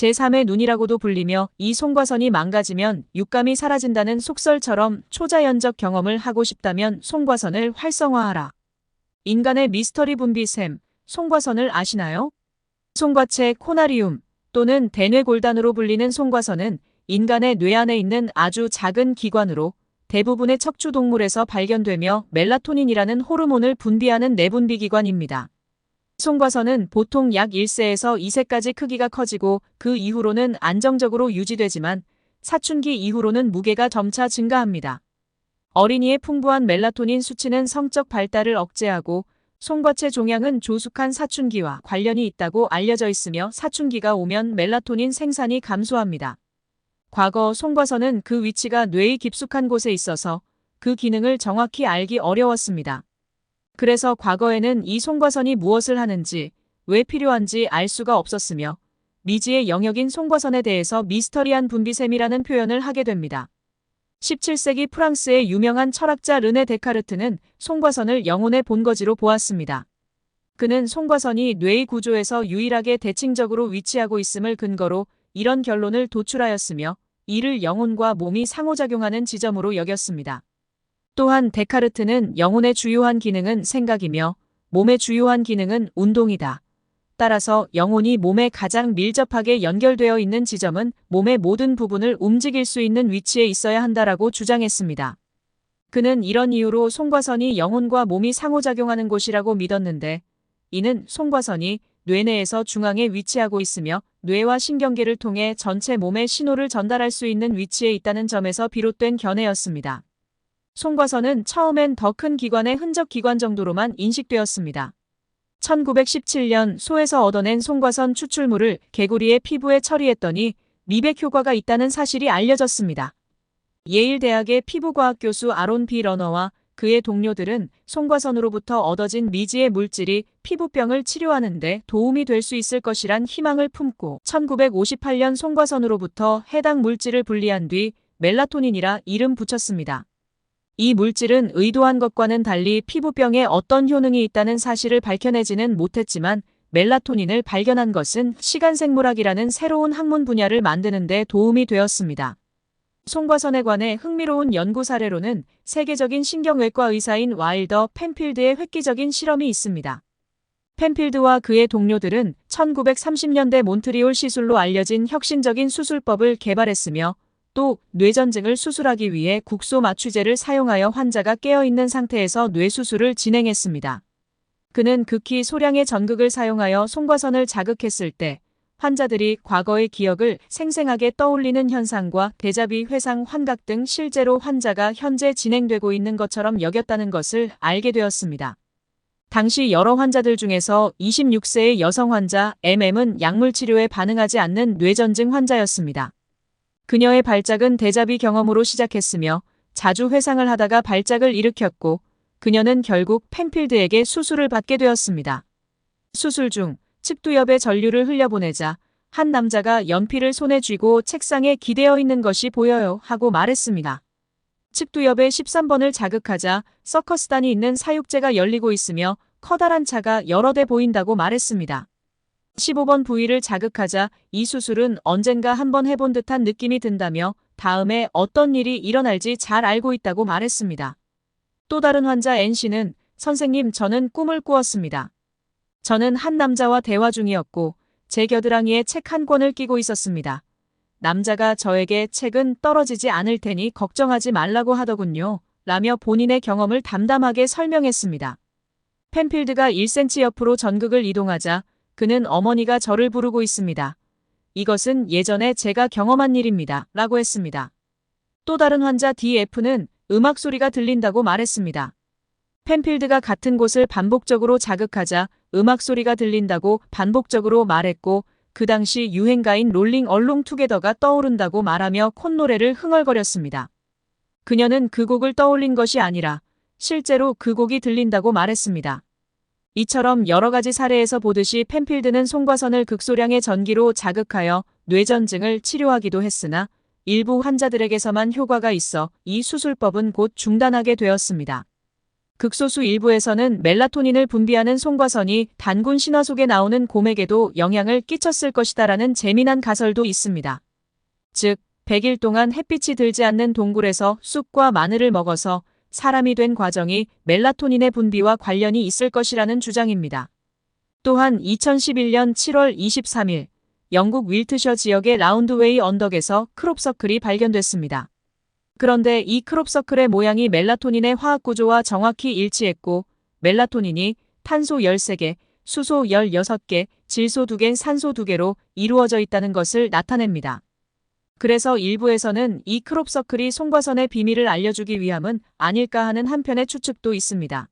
제3의 눈이라고도 불리며 이 송과선이 망가지면 육감이 사라진다는 속설처럼 초자연적 경험을 하고 싶다면 송과선을 활성화하라. 인간의 미스터리 분비샘, 송과선을 아시나요? 송과체 코나리움 또는 대뇌골단으로 불리는 송과선은 인간의 뇌 안에 있는 아주 작은 기관으로 대부분의 척추동물에서 발견되며 멜라토닌이라는 호르몬을 분비하는 내분비기관입니다. 송과선은 보통 약 1세에서 2세까지 크기가 커지고 그 이후로는 안정적으로 유지되지만 사춘기 이후로는 무게가 점차 증가합니다. 어린이의 풍부한 멜라토닌 수치는 성적 발달을 억제하고 송과체 종양은 조숙한 사춘기와 관련이 있다고 알려져 있으며 사춘기가 오면 멜라토닌 생산이 감소합니다. 과거 송과선은 그 위치가 뇌의 깊숙한 곳에 있어서 그 기능을 정확히 알기 어려웠습니다. 그래서 과거에는 이 송과선이 무엇을 하는지, 왜 필요한지 알 수가 없었으며 미지의 영역인 송과선에 대해서 미스터리한 분비샘이라는 표현을 하게 됩니다. 17세기 프랑스의 유명한 철학자 르네 데카르트는 송과선을 영혼의 본거지로 보았습니다. 그는 송과선이 뇌의 구조에서 유일하게 대칭적으로 위치하고 있음을 근거로 이런 결론을 도출하였으며 이를 영혼과 몸이 상호작용하는 지점으로 여겼습니다. 또한 데카르트는 영혼의 주요한 기능은 생각이며 몸의 주요한 기능은 운동이다. 따라서 영혼이 몸에 가장 밀접하게 연결되어 있는 지점은 몸의 모든 부분을 움직일 수 있는 위치에 있어야 한다라고 주장했습니다. 그는 이런 이유로 송과선이 영혼과 몸이 상호작용하는 곳이라고 믿었는데 이는 송과선이 뇌 내에서 중앙에 위치하고 있으며 뇌와 신경계를 통해 전체 몸에 신호를 전달할 수 있는 위치에 있다는 점에서 비롯된 견해였습니다. 송과선은 처음엔 더 큰 기관의 흔적 기관 정도로만 인식되었습니다. 1917년 소에서 얻어낸 송과선 추출물을 개구리의 피부에 처리했더니 미백 효과가 있다는 사실이 알려졌습니다. 예일대학의 피부과학 교수 아론 비 러너와 그의 동료들은 송과선으로부터 얻어진 미지의 물질이 피부병을 치료하는 데 도움이 될 수 있을 것이란 희망을 품고 1958년 송과선으로부터 해당 물질을 분리한 뒤 멜라토닌이라 이름 붙였습니다. 이 물질은 의도한 것과는 달리 피부병에 어떤 효능이 있다는 사실을 밝혀내지는 못했지만 멜라토닌을 발견한 것은 시간생물학이라는 새로운 학문 분야를 만드는 데 도움이 되었습니다. 송과선에 관해 흥미로운 연구 사례로는 세계적인 신경외과 의사인 와일더 펜필드의 획기적인 실험이 있습니다. 펜필드와 그의 동료들은 1930년대 몬트리올 시술로 알려진 혁신적인 수술법을 개발했으며 또 뇌전증을 수술하기 위해 국소 마취제를 사용하여 환자가 깨어있는 상태에서 뇌수술을 진행했습니다. 그는 극히 소량의 전극을 사용하여 송과선을 자극했을 때 환자들이 과거의 기억을 생생하게 떠올리는 현상과 데자비 회상 환각 등 실제로 환자가 현재 진행되고 있는 것처럼 여겼다는 것을 알게 되었습니다. 당시 여러 환자들 중에서 26세의 여성 환자 MM은 약물 치료에 반응하지 않는 뇌전증 환자였습니다. 그녀의 발작은 데자비 경험으로 시작했으며 자주 회상을 하다가 발작을 일으켰고 그녀는 결국 펜필드에게 수술을 받게 되었습니다. 수술 중 측두엽에 전류를 흘려보내자 한 남자가 연필을 손에 쥐고 책상에 기대어 있는 것이 보여요 하고 말했습니다. 측두엽의 13번을 자극하자 서커스단이 있는 사육제가 열리고 있으며 커다란 차가 여러 대 보인다고 말했습니다. 15번 부위를 자극하자 이 수술은 언젠가 한번 해본 듯한 느낌이 든다며 다음에 어떤 일이 일어날지 잘 알고 있다고 말했습니다. 또 다른 환자 N씨는 선생님 저는 꿈을 꾸었습니다. 저는 한 남자와 대화 중이었고 제 겨드랑이에 책 한 권을 끼고 있었습니다. 남자가 저에게 책은 떨어지지 않을 테니 걱정하지 말라고 하더군요. 라며 본인의 경험을 담담하게 설명했습니다. 펜필드가 1cm 옆으로 전극을 이동하자 그는 어머니가 저를 부르고 있습니다. 이것은 예전에 제가 경험한 일입니다. 라고 했습니다. 또 다른 환자 DF는 음악 소리가 들린다고 말했습니다. 펜필드가 같은 곳을 반복적으로 자극하자 음악 소리가 들린다고 반복적으로 말했고 그 당시 유행가인 롤링 얼롱 투게더가 떠오른다고 말하며 콧노래를 흥얼거렸습니다. 그녀는 그 곡을 떠올린 것이 아니라 실제로 그 곡이 들린다고 말했습니다. 이처럼 여러 가지 사례에서 보듯이 펜필드는 송과선을 극소량의 전기로 자극하여 뇌전증을 치료하기도 했으나 일부 환자들에게서만 효과가 있어 이 수술법은 곧 중단하게 되었습니다. 극소수 일부에서는 멜라토닌을 분비하는 송과선이 단군 신화 속에 나오는 곰에게도 영향을 끼쳤을 것이다라는 재미난 가설도 있습니다. 즉, 100일 동안 햇빛이 들지 않는 동굴에서 쑥과 마늘을 먹어서 사람이 된 과정이 멜라토닌의 분비와 관련이 있을 것이라는 주장입니다. 또한 2011년 7월 23일 영국 윌트셔 지역의 라운드웨이 언덕에서 크롭서클이 발견됐습니다. 그런데 이 크롭서클의 모양이 멜라토닌의 화학 구조와 정확히 일치했고 멜라토닌이 탄소 13개, 수소 16개, 질소 2개, 산소 2개로 이루어져 있다는 것을 나타냅니다. 그래서 일부에서는 이 크롭서클이 송과선의 비밀을 알려주기 위함은 아닐까 하는 한편의 추측도 있습니다.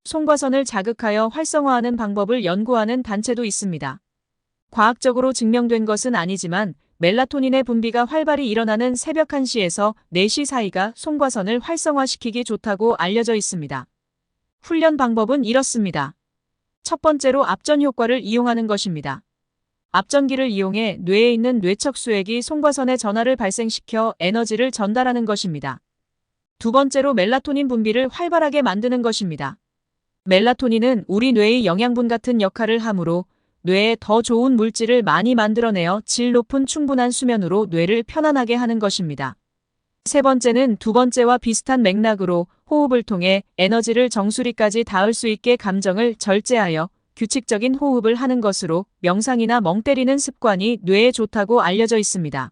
송과선을 자극하여 활성화하는 방법을 연구하는 단체도 있습니다. 과학적으로 증명된 것은 아니지만 멜라토닌의 분비가 활발히 일어나는 새벽 1시에서 4시 사이가 송과선을 활성화시키기 좋다고 알려져 있습니다. 훈련 방법은 이렇습니다. 첫 번째로 앞전 효과를 이용하는 것입니다. 앞전기를 이용해 뇌에 있는 뇌척 수액이 송과선에 전하를 발생시켜 에너지를 전달하는 것입니다. 두 번째로 멜라토닌 분비를 활발하게 만드는 것입니다. 멜라토닌은 우리 뇌의 영양분 같은 역할을 하므로 뇌에 더 좋은 물질을 많이 만들어내어 질 높은 충분한 수면으로 뇌를 편안하게 하는 것입니다. 세 번째는 두 번째와 비슷한 맥락으로 호흡을 통해 에너지를 정수리까지 닿을 수 있게 감정을 절제하여 규칙적인 호흡을 하는 것으로 명상이나 멍 때리는 습관이 뇌에 좋다고 알려져 있습니다.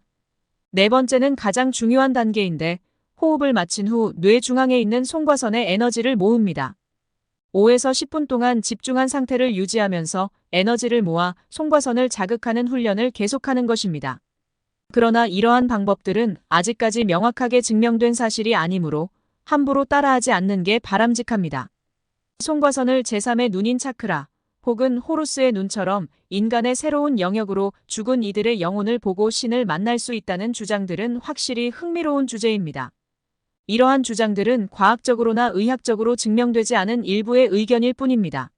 네 번째는 가장 중요한 단계인데 호흡을 마친 후 뇌 중앙에 있는 송과선에 에너지를 모읍니다. 5에서 10분 동안 집중한 상태를 유지하면서 에너지를 모아 송과선을 자극하는 훈련을 계속하는 것입니다. 그러나 이러한 방법들은 아직까지 명확하게 증명된 사실이 아니므로 함부로 따라하지 않는 게 바람직합니다. 송과선을 제3의 눈인 차크라 혹은 호루스의 눈처럼 인간의 새로운 영역으로 죽은 이들의 영혼을 보고 신을 만날 수 있다는 주장들은 확실히 흥미로운 주제입니다. 이러한 주장들은 과학적으로나 의학적으로 증명되지 않은 일부의 의견일 뿐입니다.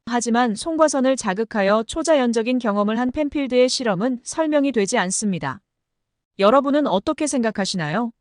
하지만 송과선을 자극하여 초자연적인 경험을 한 펜필드의 실험은 설명이 되지 않습니다. 여러분은 어떻게 생각하시나요?